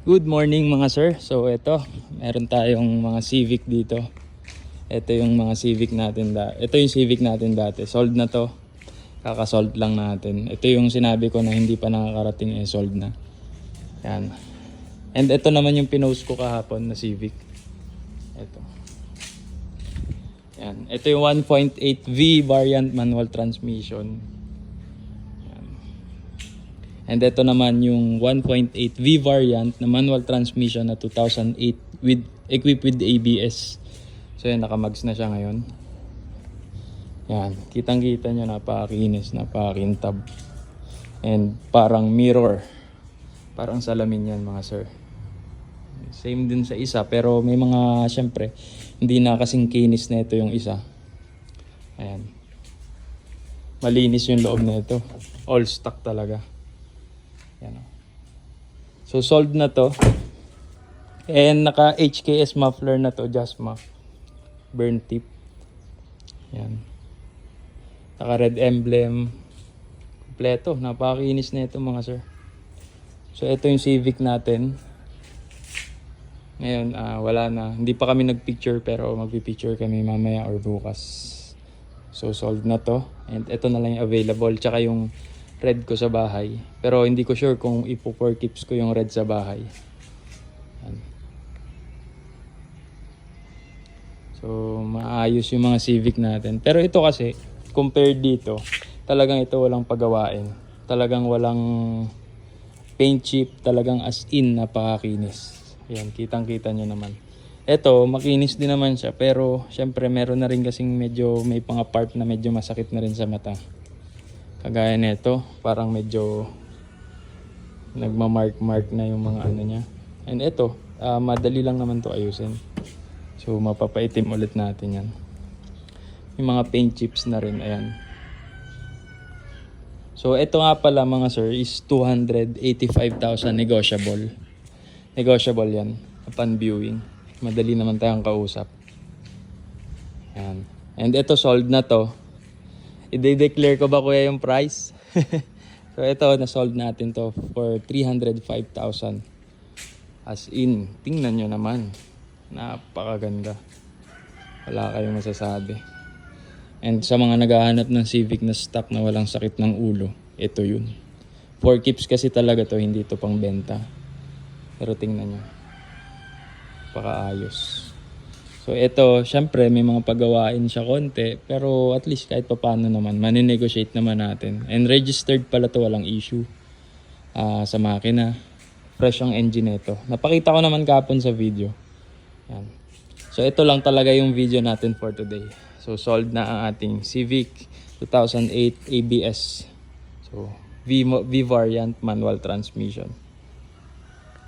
Good morning mga sir. So ito, meron tayong mga Civic dito. Ito yung mga Civic natin ito yung Civic natin dati. Sold na to. Kaka-sold lang natin. Ito yung sinabi ko na hindi pa nakakarating sold na. Yan. And ito naman yung pinost ko kahapon na Civic. Ito. Yan. Ito yung 1.8V variant manual transmission. And ito naman yung 1.8V variant na manual transmission na 2008 equipped with ABS. So yan, nakamags na siya ngayon. Yan, kitang-kita nyo, napakakinis, napakakintab. And parang mirror. Parang salamin yan mga sir. Same din sa isa, pero may mga, syempre, hindi na kasing kinis na ito yung isa. Ayan. Malinis yung loob na ito. All stock talaga. Yan. So sold na to. And naka HKS muffler na to, Jasma. Burn tip. Yan. Naka red emblem. Kompleto. Napakakinis na ito mga sir. So ito yung Civic natin. Ngayon wala na. Hindi pa kami nagpicture pero magpipicture kami mamaya or bukas. So sold na to. And ito na lang yung available. Tsaka yung red ko sa bahay. Pero hindi ko sure kung ipo-4 ko yung red sa bahay. Yan. So, maayos yung mga Civic natin. Pero ito kasi, compared dito, talagang ito walang pagawain. Talagang walang paint chip. Talagang as in, napakakinis. Yan, kitang-kita nyo naman. Ito, makinis din naman siya. Pero, syempre, meron na rin kasing medyo, may mga part na medyo masakit na rin sa mata. Kagaya nito, parang medyo nagma-mark na yung mga ano niya. And ito, madali lang naman to ayusin. So mapapaitim ulit natin yan. Yung mga paint chips na rin, ayan. So ito nga pala mga sir is 285,000 negotiable. Negotiable yan upon viewing. Madali naman tayong kausap. Ayan. And ito sold na to. I-declare ko ba kuya yung price? So ito, na-sold natin to for 305,000. As in, tingnan nyo naman. Napakaganda. Wala kayong masasabi. And sa mga naghahanap ng Civic na stock na walang sakit ng ulo, ito yun. 4 keeps kasi talaga to, hindi to pang benta. Pero tingnan nyo. Napakaayos. So ito, syempre may mga pagawain siya konti, pero at least kahit paano naman, mani-negotiate naman natin. And registered pala to, walang issue sa makina. Fresh ang engine nito. Napakita ko naman kapon sa video. Yan. So ito lang talaga yung video natin for today. So sold na ang ating Civic 2008 ABS. So V variant manual transmission.